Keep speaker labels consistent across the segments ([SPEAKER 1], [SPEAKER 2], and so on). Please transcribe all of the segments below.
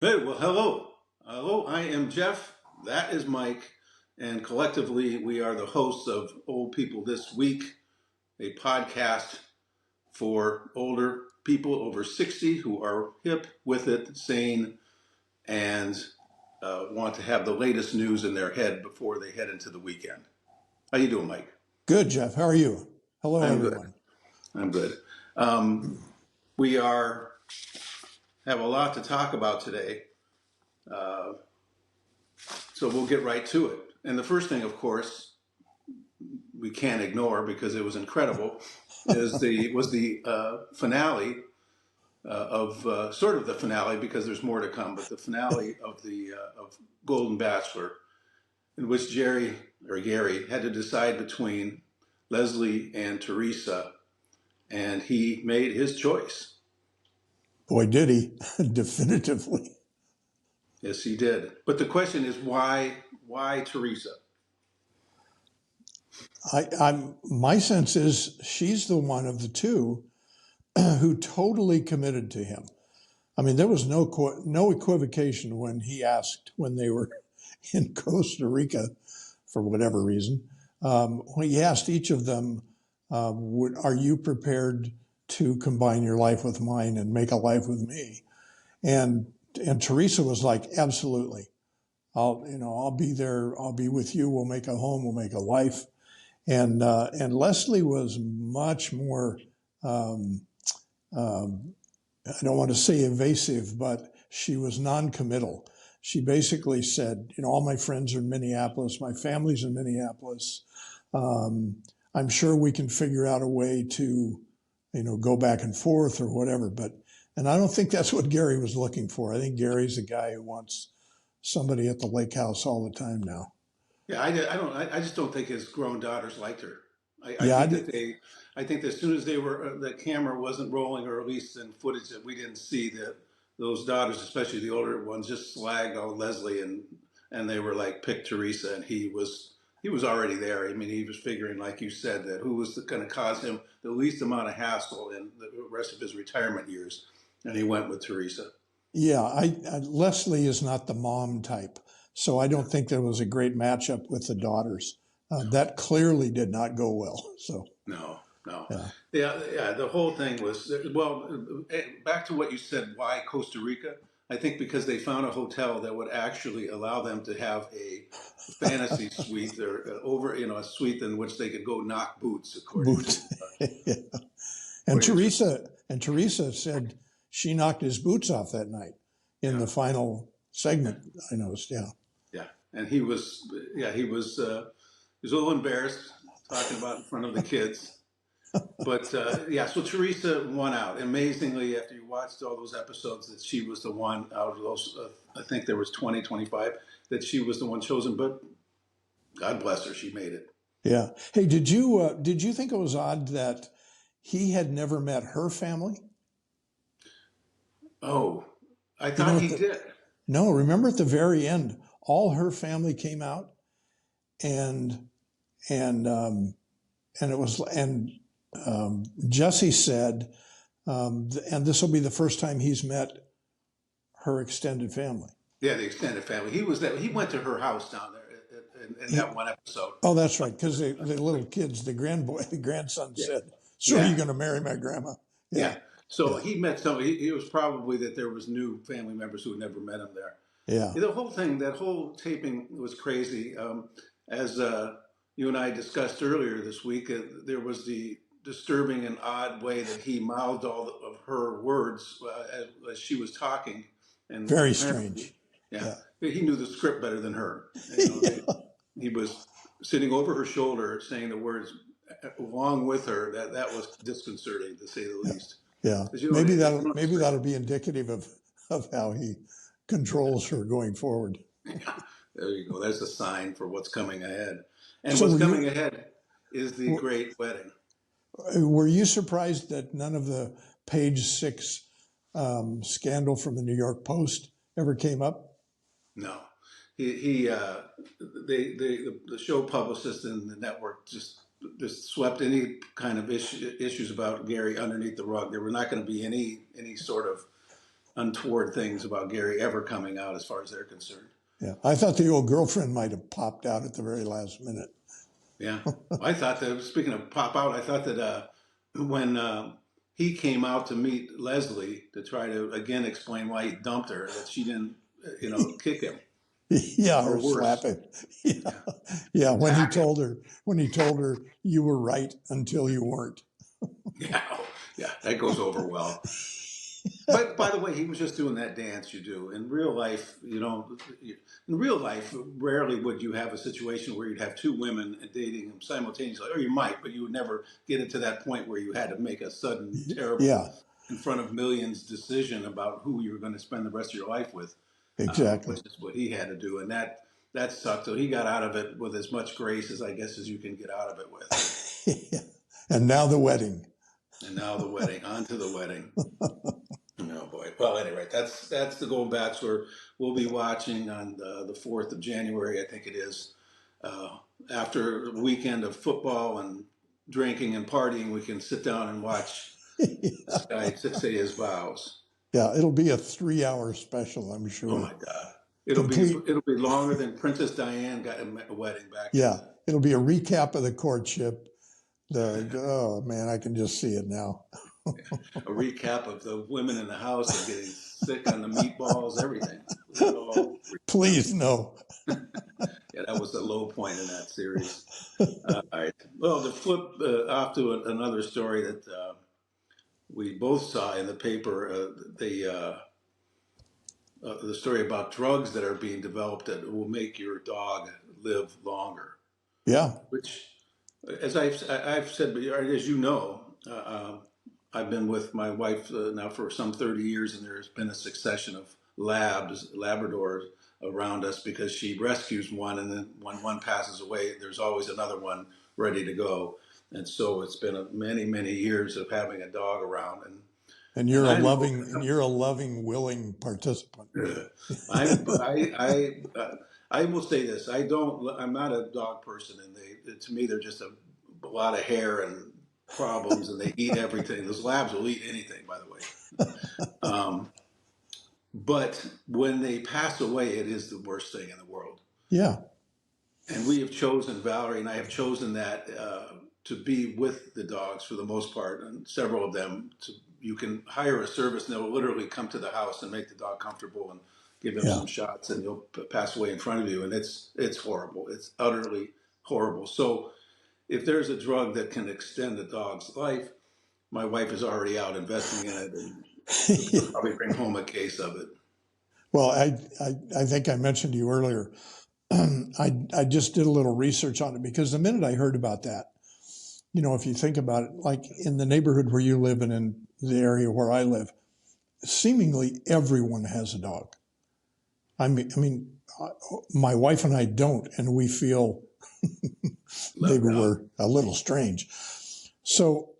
[SPEAKER 1] Hey, well, hello. Hello, I am Jeff. That is Mike. And collectively, we are the hosts of Old People This Week, a podcast for older people over 60 who are hip with it, sane, and want to have the latest news in their head before they head into the weekend. How you doing, Mike?
[SPEAKER 2] Good, Jeff. How are you? Hello,
[SPEAKER 1] I'm good.
[SPEAKER 2] everyone.
[SPEAKER 1] I'm good. We have a lot to talk about today. Uh, So we'll get right to it. And the first thing, of course, we can't ignore because it was incredible, was the finale of sort of the finale because there's more to come, but the finale of the of Golden Bachelor, in which Jerry or Gary had to decide between Leslie and Teresa, and he made his choice.
[SPEAKER 2] Boy, did he. Definitively.
[SPEAKER 1] Yes, he did. But the question is, why Teresa?
[SPEAKER 2] My sense is she's the one of the two who totally committed to him. I mean, there was no equivocation when he asked when they were in Costa Rica for whatever reason. When he asked each of them, "Are you prepared to combine your life with mine and make a life with me?" And Teresa was like, "Absolutely. I'll be there. I'll be with you. We'll make a home. We'll make a life." And Leslie was much more. Um, I don't want to say evasive, but she was non-committal. She basically said, all my friends are in Minneapolis. My family's in Minneapolis. I'm sure we can figure out a way to, go back and forth or whatever. And I don't think that's what Gary was looking for. I think Gary's a guy who wants somebody at the lake house all the time now.
[SPEAKER 1] Yeah, I just don't think his grown daughters liked her. I
[SPEAKER 2] Yeah,
[SPEAKER 1] think I think that as soon as the camera wasn't rolling, or at least in footage that we didn't see, that those daughters, especially the older ones, just slagged on Leslie, and they were like, pick Teresa, and he was already there. I mean, he was figuring, like you said, that who was going to cause him the least amount of hassle in the rest of his retirement years, and he went with Teresa.
[SPEAKER 2] yeah. Leslie is not the mom type, so I don't think there was a great matchup with the daughters. That clearly did not go well. So
[SPEAKER 1] No, no.
[SPEAKER 2] yeah,
[SPEAKER 1] Yeah. The whole thing was, well, back to what you said, why Costa Rica? I think because they found a hotel that would actually allow them to have a fantasy suite or a suite in which they could go knock boots, according to,
[SPEAKER 2] boots. Yeah. And
[SPEAKER 1] according to
[SPEAKER 2] Teresa said she knocked his boots off that night in
[SPEAKER 1] yeah,
[SPEAKER 2] the final segment. I noticed. Yeah.
[SPEAKER 1] yeah. And he was a little embarrassed talking about in front of the kids. But yeah, so Teresa won out. Amazingly, after you watched all those episodes, that she was the one out of those, I think there was 20, 25, that she was the one chosen. But God bless her, she made it.
[SPEAKER 2] Yeah. Hey, did you think it was odd that he had never met her family?
[SPEAKER 1] Oh, I
[SPEAKER 2] You know,
[SPEAKER 1] thought he did.
[SPEAKER 2] no. Remember at the very end, all her family came out, and and and it was Jesse said, and this will be the first time he's met her extended family.
[SPEAKER 1] Yeah, the extended family. He was that. He went to her house down there in
[SPEAKER 2] He,
[SPEAKER 1] that one episode.
[SPEAKER 2] oh, that's right, because the little kids, the grandson
[SPEAKER 1] Yeah,
[SPEAKER 2] said, "So are
[SPEAKER 1] yeah,
[SPEAKER 2] you going to marry my grandma?" Yeah,
[SPEAKER 1] yeah. So
[SPEAKER 2] yeah,
[SPEAKER 1] he met somebody. It was probably that there was new family members who had never met him there.
[SPEAKER 2] yeah.
[SPEAKER 1] Yeah, the whole thing, that whole taping was crazy. As you and I discussed earlier this week, there was the disturbing and odd way that he mouthed all of her words as she was talking, and
[SPEAKER 2] Very
[SPEAKER 1] apparently,
[SPEAKER 2] strange.
[SPEAKER 1] yeah,
[SPEAKER 2] Yeah.
[SPEAKER 1] he knew the script better than her. He was sitting over her shoulder saying the words along with her. That was disconcerting, to say the
[SPEAKER 2] Yeah.
[SPEAKER 1] least.
[SPEAKER 2] Yeah.
[SPEAKER 1] Because you know,
[SPEAKER 2] Maybe that'll be indicative of how he controls her going forward.
[SPEAKER 1] yeah, there you go. There's a sign for what's coming ahead. And
[SPEAKER 2] So
[SPEAKER 1] what's coming ahead is the great wedding.
[SPEAKER 2] were you surprised that none of the page 6 scandal from the New York Post ever came up?
[SPEAKER 1] No, he the show publicist and the network just swept any kind of issues about Gary underneath the rug. There were not going to be any sort of untoward things about Gary ever coming out as far as they're concerned.
[SPEAKER 2] Yeah, I thought the old girlfriend might have popped out at the very last minute.
[SPEAKER 1] Yeah, I thought that, speaking of pop out, I thought that when he came out to meet Leslie to try to again explain why he dumped her, that she didn't, kick him
[SPEAKER 2] Yeah,
[SPEAKER 1] or
[SPEAKER 2] or slap
[SPEAKER 1] worse.
[SPEAKER 2] it. Yeah,
[SPEAKER 1] Yeah,
[SPEAKER 2] yeah.
[SPEAKER 1] attack him.
[SPEAKER 2] When he told her you were right until you weren't.
[SPEAKER 1] Yeah, yeah, that goes over well. But by the way, he was just doing that dance you do. In real life, rarely would you have a situation where you'd have two women dating him simultaneously, or you might, but you would never get it to that point where you had to make a sudden, terrible,
[SPEAKER 2] Yeah,
[SPEAKER 1] in front of millions decision about who you were going to spend the rest of your life with,
[SPEAKER 2] exactly.
[SPEAKER 1] which is what he had to do, and that sucked. So he got out of it with as much grace as I guess as you can get out of it with.
[SPEAKER 2] Yeah. And now the wedding.
[SPEAKER 1] And now the wedding, on to the wedding. Oh boy. Well, anyway, that's the Gold Bachelor. We'll be watching on the 4th of January, I think it is. Uh, After a weekend of football and drinking and partying, we can sit down and watch this guy say his vows.
[SPEAKER 2] Yeah, it'll be a 3-hour special, I'm
[SPEAKER 1] Oh
[SPEAKER 2] sure.
[SPEAKER 1] my God. It'll be
[SPEAKER 2] Complete.
[SPEAKER 1] it'll be longer than Princess Diane got a wedding back in
[SPEAKER 2] Yeah,
[SPEAKER 1] the.
[SPEAKER 2] it'll be a recap of the courtship. Oh man, I can just see it now.
[SPEAKER 1] A recap of the women in the house and getting sick on the meatballs, everything. It was all.
[SPEAKER 2] Please no.
[SPEAKER 1] Yeah, that was the low point in that series. All right. Well, to flip off to another story that we both saw in the paper, the story about drugs that are being developed that will make your dog live longer.
[SPEAKER 2] Yeah,
[SPEAKER 1] Which, as I've said, as you know, I've been with my wife now for some 30 years, and there's been a succession of Labradors around us because she rescues one, and then when one passes away, there's always another one ready to go. And so it's been many, many years of having a dog around,
[SPEAKER 2] and
[SPEAKER 1] and I know
[SPEAKER 2] you're a loving, willing participant.
[SPEAKER 1] I will say this: I'm not a dog person, and to me they're just a lot of hair and problems, and they eat everything. Those labs will eat anything, by the way. But when they pass away, it is the worst thing in the world.
[SPEAKER 2] Yeah,
[SPEAKER 1] And we have chosen, Valerie and I have chosen that to be with the dogs for the most part, and several of them. You can hire a service, and they'll literally come to the house and make the dog comfortable and give him
[SPEAKER 2] yeah,
[SPEAKER 1] some shots, and he'll pass away in front of you. And it's horrible. It's utterly horrible. So if there's a drug that can extend a dog's life, my wife is already out investing in it, and she'll probably bring home a case of it.
[SPEAKER 2] Well, I think I mentioned to you earlier. I just did a little research on it because the minute I heard about that, if you think about it, like in the neighborhood where you live and in the area where I live, seemingly everyone has a dog. My wife and I don't, and we feel maybe we're a little strange. So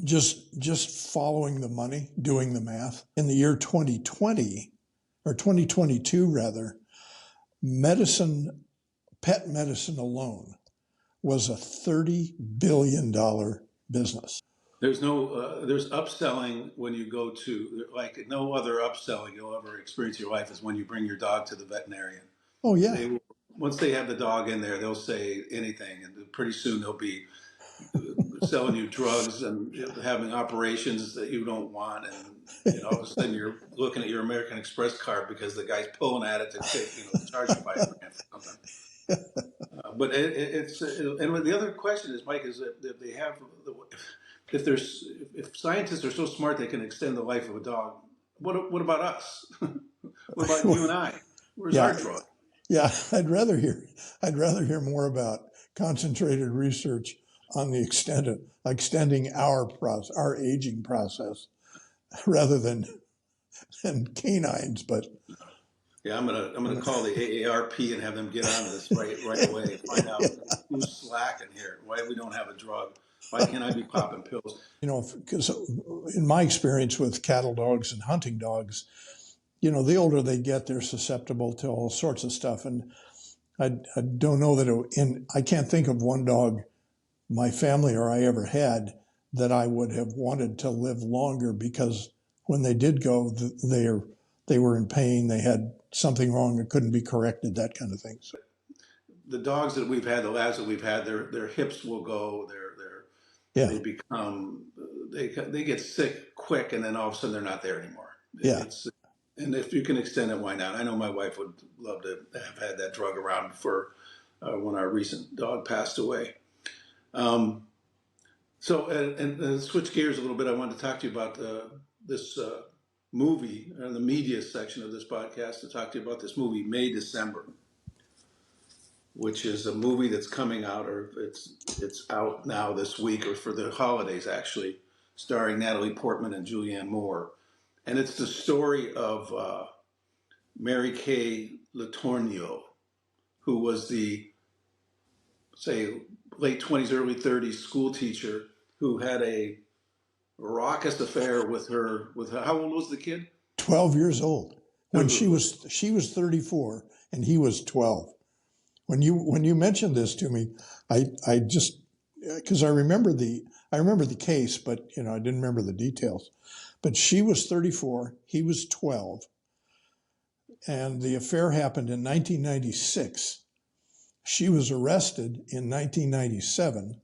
[SPEAKER 2] just following the money, doing the math, in the year 2020 or 2022 rather, pet medicine alone was a $30 billion business.
[SPEAKER 1] There's upselling when you go to, like, no other upselling you'll ever experience in your life is when you bring your dog to the veterinarian.
[SPEAKER 2] Oh yeah.
[SPEAKER 1] Once they have the dog in there, they'll say anything, and pretty soon they'll be selling you drugs and having operations that you don't want, and all of a sudden you're looking at your American Express card because the guy's pulling at it to charge you $5,000 for something. But and the other question is, Mike, is that they have if scientists are so smart they can extend the life of a dog, what about us? What about you and I? Where's
[SPEAKER 2] Yeah,
[SPEAKER 1] our drug?
[SPEAKER 2] yeah. I'd rather hear more about concentrated research on the extending our aging process rather than canines. But
[SPEAKER 1] Yeah, I'm gonna call the AARP and have them get on this right away and find out who's slacking here. Why we don't have a drug? Why can't I be popping pills?
[SPEAKER 2] because in my experience with cattle dogs and hunting dogs, the older they get, they're susceptible to all sorts of stuff. And I don't know that I can't think of one dog my family or I ever had that I would have wanted to live longer because when they did go, they were in pain. They had something wrong that couldn't be corrected, that kind of thing. So,
[SPEAKER 1] The dogs that we've had, the labs that we've had, their hips will go,
[SPEAKER 2] yeah,
[SPEAKER 1] they become, they get sick quick, and then all of a sudden they're not there anymore.
[SPEAKER 2] yeah.
[SPEAKER 1] And if you can extend it, why not? I know my wife would love to have had that drug around for when our recent dog passed away. And switch gears a little bit. I wanted to talk to you about this movie and the media section of this podcast, to talk to you about this movie, May December, which is a movie that's coming out, or it's out now this week, or for the holidays actually, starring Natalie Portman and Julianne Moore. And it's the story of Mary Kay Letourneau, who was the, say, late 20s, early 30s school teacher who had a raucous affair with how old was the kid?
[SPEAKER 2] 12 years old when she was 34 and he was 12. When you mentioned this to me, I just, because I remember the case, but I didn't remember the details. But she was 34, he was 12, and the affair happened in 1996. She was arrested in 1997,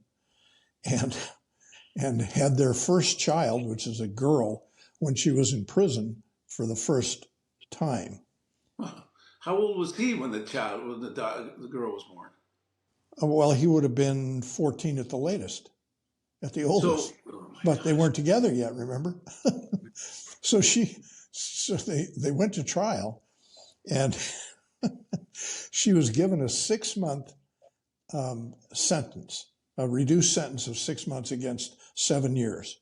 [SPEAKER 2] and had their first child, which is a girl, when she was in prison for the first time.
[SPEAKER 1] How old was he when the girl was born?
[SPEAKER 2] Well, he would have been 14 at the latest, at the oldest. But they weren't together yet, remember? So they went to trial, and she was given a 6-month sentence, a reduced sentence of 6 months against 7 years.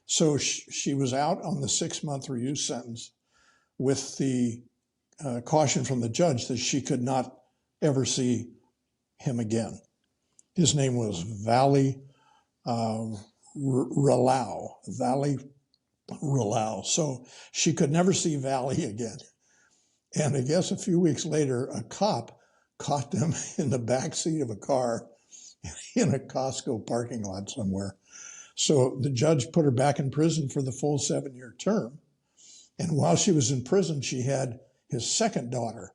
[SPEAKER 2] So she was out on the 6-month reduced sentence with the caution from the judge that she could not ever see him again. His name was Valley Ralao. So she could never see Valley again. And I guess a few weeks later, a cop caught them in the back seat of a car in a Costco parking lot somewhere. So the judge put her back in prison for the full 7-year term. And while she was in prison, she had his second daughter.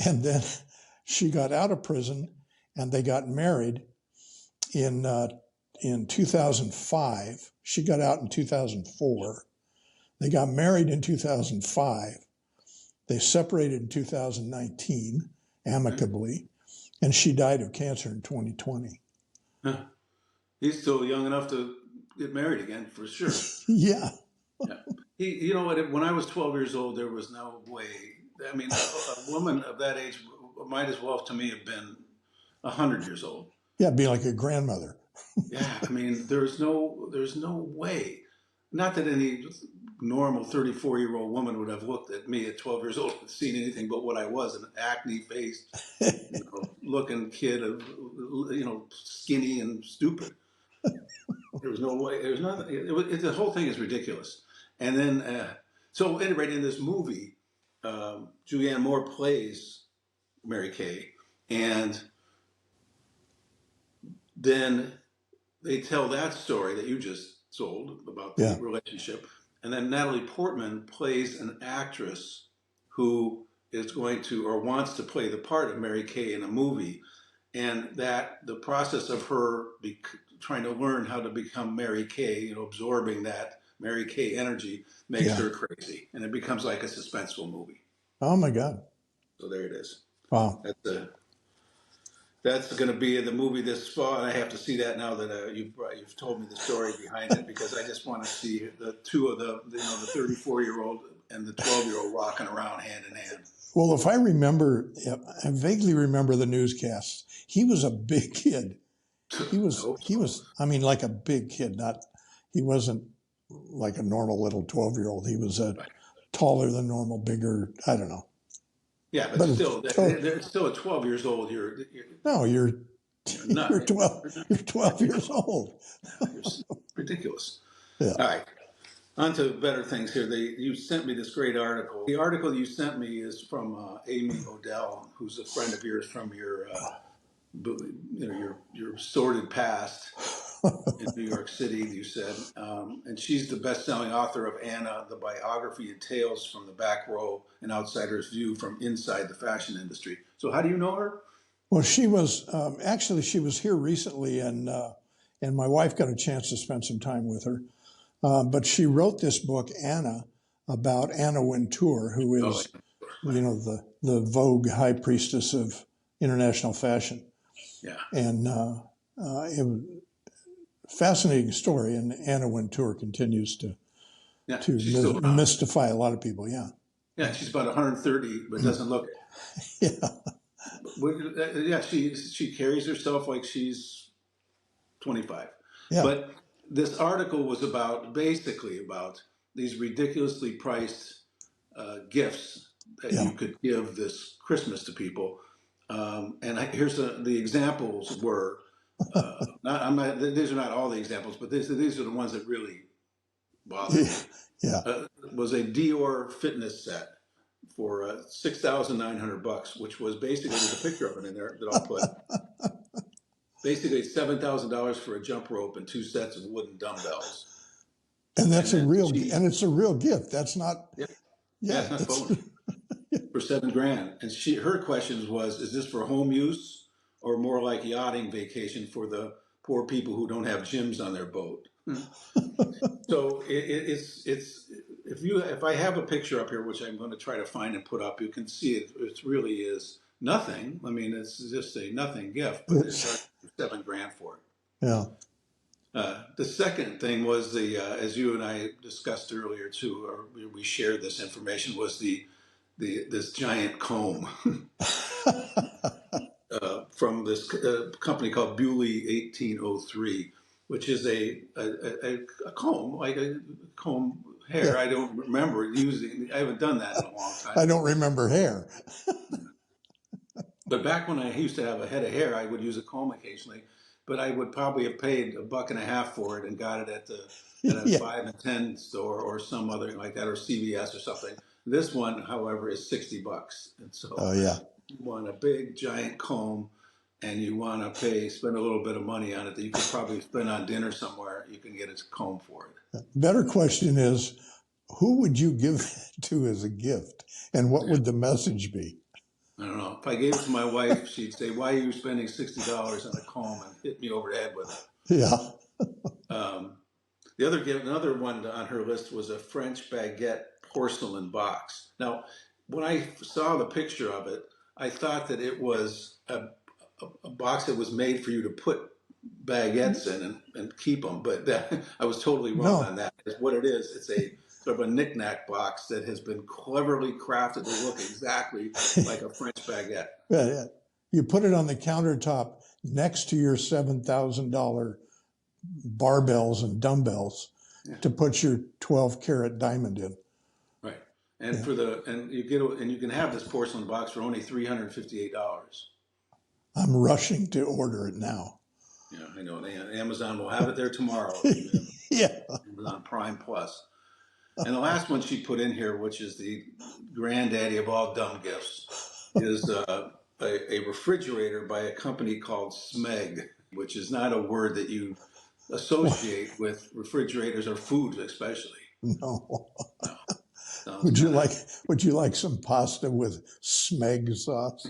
[SPEAKER 2] And then she got out of prison and they got married in 2005. She got out in 2004. They got married in 2005. They separated in 2019 amicably, and she died of cancer in 2020.
[SPEAKER 1] Huh. He's still young enough to get married again, for sure.
[SPEAKER 2] Yeah.
[SPEAKER 1] You know what? When I was 12 years old, there was no way. I mean, a woman of that age might as well, to me, have been 100 years old.
[SPEAKER 2] Yeah, be like a grandmother.
[SPEAKER 1] Yeah, I mean, there's no way. Not that any normal 34-year-old woman would have looked at me at 12 years old and seen anything but what I was, an acne-faced, looking kid, skinny and stupid. There was no way. There's nothing. The whole thing is ridiculous. And then, so anyway, in this movie, Julianne Moore plays Mary Kay, and then they tell that story that you just told about the relationship. And then Natalie Portman plays an actress who is going to, or wants to play the part of Mary Kay in a movie. And that the process of her trying to learn how to become Mary Kay, absorbing that Mary Kay energy makes her crazy. And it becomes like a suspenseful movie.
[SPEAKER 2] Oh my God.
[SPEAKER 1] So there it is.
[SPEAKER 2] Wow.
[SPEAKER 1] That's going to be the movie this fall. And I have to see that now that you've told me the story behind it, because I just want to see the two of the 34-year-old and the 12-year-old rocking around hand in hand.
[SPEAKER 2] Well, if I remember, I vaguely remember the newscasts. He was a big kid. He was, I mean, like a big kid. He wasn't like a normal little 12-year-old. He was taller than normal, bigger. I don't know.
[SPEAKER 1] Yeah, but still, they're still at 12 years old. You're 12.
[SPEAKER 2] You're 12 years old.
[SPEAKER 1] You're ridiculous.
[SPEAKER 2] Yeah.
[SPEAKER 1] All right. On to better things here. You sent me this great article. The article you sent me is from Amy Odell, who's a friend of yours from your sordid past. in New York City, you said. And she's the best-selling author of Anna, the biography and tales from the back row, an outsider's view from inside the fashion industry. So how do you know her?
[SPEAKER 2] Well, she was actually she was here recently, and my wife got a chance to spend some time with her. But she wrote this book, Anna, about Anna Wintour, who
[SPEAKER 1] Oh,
[SPEAKER 2] is,
[SPEAKER 1] right.
[SPEAKER 2] the Vogue high priestess of international fashion.
[SPEAKER 1] Yeah.
[SPEAKER 2] And it was a fascinating story. And Anna Wintour continues to
[SPEAKER 1] Yeah, she's still around.
[SPEAKER 2] mystify a lot of people. Yeah.
[SPEAKER 1] Yeah, she's about 130, but doesn't look it.
[SPEAKER 2] Yeah.
[SPEAKER 1] Yeah, she carries herself like she's 25.
[SPEAKER 2] Yeah.
[SPEAKER 1] But this article was basically about these ridiculously priced gifts that
[SPEAKER 2] Yeah.
[SPEAKER 1] you could give this Christmas to people. And here's the examples were, these are not all the examples, but these are the ones that really bothered me.
[SPEAKER 2] Yeah.
[SPEAKER 1] Was a Dior fitness set for $6,900, which was basically, there's a picture of it in there that I'll put. Basically, it's $7,000 for a jump rope and 2 sets of wooden dumbbells.
[SPEAKER 2] And that's
[SPEAKER 1] And
[SPEAKER 2] it's a real gift. That's not.
[SPEAKER 1] Yeah,
[SPEAKER 2] Yeah.
[SPEAKER 1] it's not phony. For $7,000. And her questions was, is this for home use or more like yachting vacation for the poor people who don't have gyms on their boat? So it's if I have a picture up here, which I'm going to try to find and put up, you can see it. It really is nothing. I mean, it's just a nothing gift, but it's $7,000 for it.
[SPEAKER 2] Yeah.
[SPEAKER 1] The second thing was as you and I discussed earlier too, or we shared this information, was this giant comb from this company called Bewley 1803, which is a comb, like a comb hair.
[SPEAKER 2] Yeah.
[SPEAKER 1] I don't remember using. I haven't done that in a long time.
[SPEAKER 2] I don't remember hair.
[SPEAKER 1] But back when I used to have a head of hair, I would use a comb occasionally. But I would probably have paid $1.50 for it and got it at a
[SPEAKER 2] Yeah.
[SPEAKER 1] 5 and 10 store or some other like that, or CVS or something. This one, however, is $60, and so
[SPEAKER 2] Oh yeah.
[SPEAKER 1] you want a big giant comb, and you want to spend a little bit of money on it that you could probably spend on dinner somewhere. You can get a comb for it.
[SPEAKER 2] Better question is, who would you give it to as a gift, and what would the message be?
[SPEAKER 1] I don't know. If I gave it to my wife, she'd say, "Why are you spending $60 on a comb?" and hit me over the head with it.
[SPEAKER 2] Yeah.
[SPEAKER 1] Another one on her list was a French baguette porcelain box. Now, when I saw the picture of it, I thought that it was a box that was made for you to put baguettes in and keep them, but I was totally wrong on that. What it is, it's a sort of a knick-knack box that has been cleverly crafted to look exactly like a French baguette.
[SPEAKER 2] Yeah. You put it on the countertop next to your $7,000 barbells and dumbbells to put your 12-karat diamond in.
[SPEAKER 1] Right, and you can have this porcelain box for only $358.
[SPEAKER 2] I'm rushing to order it now.
[SPEAKER 1] Yeah, I know. Amazon will have it there tomorrow.
[SPEAKER 2] Yeah.
[SPEAKER 1] Amazon Prime Plus. And the last one she put in here, which is the granddaddy of all dumb gifts, is a refrigerator by a company called Smeg, which is not a word that you associate with refrigerators or food, especially.
[SPEAKER 2] No.
[SPEAKER 1] No.
[SPEAKER 2] Would you like some pasta with Smeg sauce?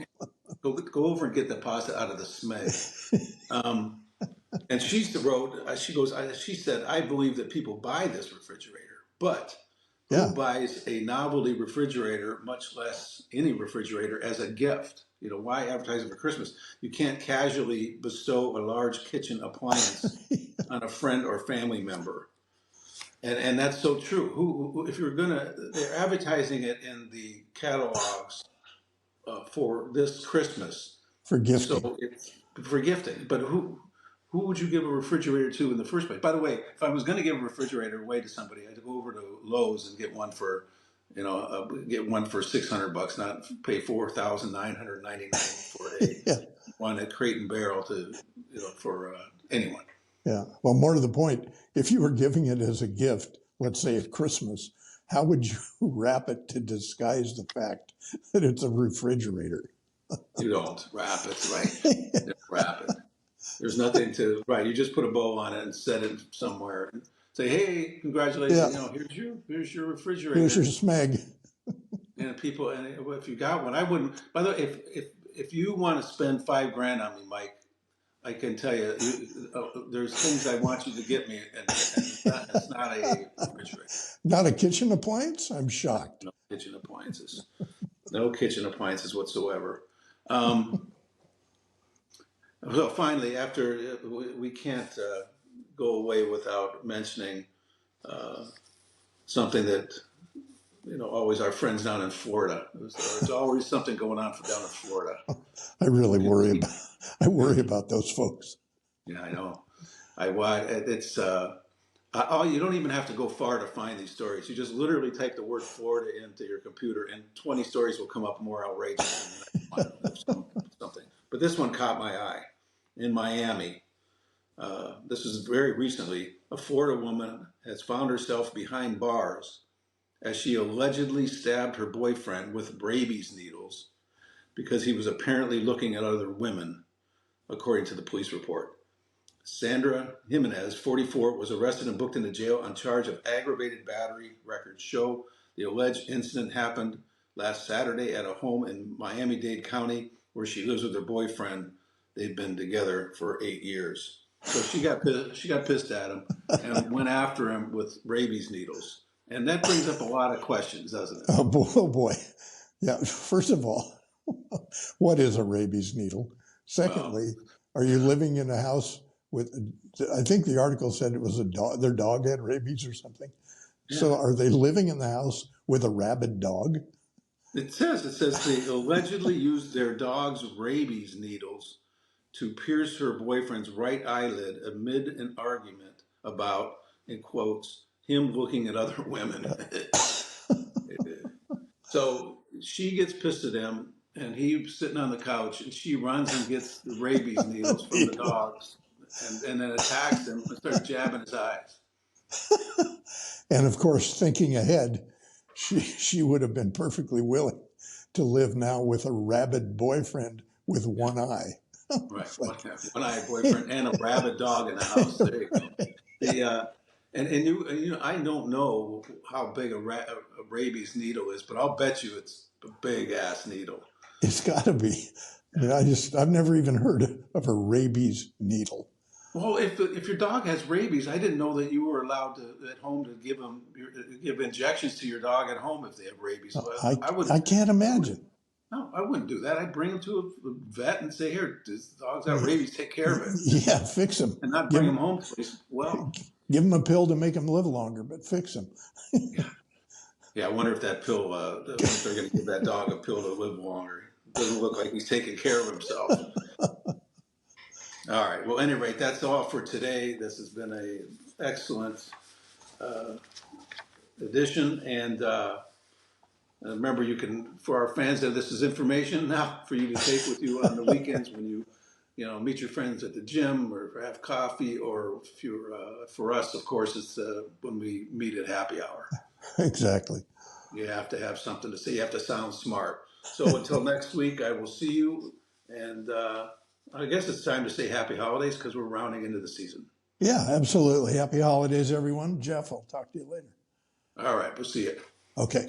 [SPEAKER 1] Go over and get the pasta out of the Smeg. And she said, I believe that people buy this refrigerator, but who buys a novelty refrigerator, much less any refrigerator, as a gift? You know, why advertise it for Christmas? You can't casually bestow a large kitchen appliance on a friend or family member. And that's so true. If you're they're advertising it in the catalogs for this Christmas.
[SPEAKER 2] For gifting.
[SPEAKER 1] So it's for gifting. But who would you give a refrigerator to in the first place? By the way, if I was going to give a refrigerator away to somebody, I'd go over to Lowe's and get one for, $600, not pay $4,999 for one at Crate and Barrel for anyone.
[SPEAKER 2] Yeah. Well, more to the point, if you were giving it as a gift, let's say at Christmas, how would you wrap it to disguise the fact that it's a refrigerator?
[SPEAKER 1] You don't wrap it, right? You don't wrap it. There's nothing to, right, you just put a bow on it and set it somewhere and say, hey, congratulations,
[SPEAKER 2] Yeah,
[SPEAKER 1] you know, here's your
[SPEAKER 2] here's your
[SPEAKER 1] refrigerator.
[SPEAKER 2] smeg.
[SPEAKER 1] And people, and if you got one, I wouldn't, by the way, if you want to spend $5,000 on me, Mike, I can tell you, there's things I want you to get me, and it's not a refrigerator.
[SPEAKER 2] Not a kitchen appliance? I'm shocked.
[SPEAKER 1] No kitchen appliances. No kitchen appliances whatsoever. Um, so finally, after we can't go away without mentioning something that always our friends down in Florida. There's always something going on down in Florida.
[SPEAKER 2] I really worry about those folks.
[SPEAKER 1] Yeah, I know. It's you don't even have to go far to find these stories. You just literally type the word Florida into your computer, and 20 stories will come up more outrageous than the next one. There's something, but this one caught my eye. In Miami, this was very recently. A Florida woman has found herself behind bars as she allegedly stabbed her boyfriend with rabies needles because he was apparently looking at other women, according to the police report. Sandra Jimenez, 44, was arrested and booked into jail on charge of aggravated battery. Records show the alleged incident happened last Saturday at a home in Miami-Dade County where she lives with her boyfriend. They've been together for 8 years. So she got pissed at him and went after him with rabies needles. And that brings up a lot of questions, doesn't it?
[SPEAKER 2] Oh boy, oh boy. Yeah, first of all, what is a rabies needle? Secondly, are you living in a house with, I think the article said it was a dog, their dog had rabies or something.
[SPEAKER 1] Yeah.
[SPEAKER 2] So are they living in the house with a rabid dog?
[SPEAKER 1] It says they allegedly used their dog's rabies needles to pierce her boyfriend's right eyelid amid an argument about, in quotes, him looking at other women. So she gets pissed at him, and he's sitting on the couch, and she runs and gets the rabies needles from the dogs, and then attacks him and starts jabbing his eyes.
[SPEAKER 2] And of course, thinking ahead, she would have been perfectly willing to live now with a rabid boyfriend with one eye.
[SPEAKER 1] Right, one-eyed boyfriend and a rabid dog in the house. There you go. And you I don't know how big a rabies needle is, but I'll bet you it's a big ass needle.
[SPEAKER 2] It's got to be. I mean, I've never even heard of a rabies needle.
[SPEAKER 1] Well, if your dog has rabies, I didn't know that you were allowed to at home to give injections to your dog at home if they have rabies.
[SPEAKER 2] I can't imagine.
[SPEAKER 1] No, I wouldn't do that. I'd bring him to a vet and say, "Here, this dog's got rabies. Take care of it."
[SPEAKER 2] Yeah, fix him.
[SPEAKER 1] And not bring him home, please. Well,
[SPEAKER 2] give him a pill to make him live longer, but fix him.
[SPEAKER 1] Yeah, I wonder if that pill, if they're going to give that dog a pill to live longer. It doesn't look like he's taking care of himself. All right. Well, at any rate, that's all for today. This has been an excellent edition. And remember, you can, for our fans, that this is information now for you to take with you on the weekends when you meet your friends at the gym or have coffee, or if you're, for us, of course, it's when we meet at happy hour.
[SPEAKER 2] Exactly.
[SPEAKER 1] You have to have something to say. You have to sound smart. So until next week, I will see you. And I guess it's time to say happy holidays because we're rounding into the season.
[SPEAKER 2] Yeah, absolutely. Happy holidays, everyone. Jeff, I'll talk to you later.
[SPEAKER 1] All right. We'll see you.
[SPEAKER 2] Okay.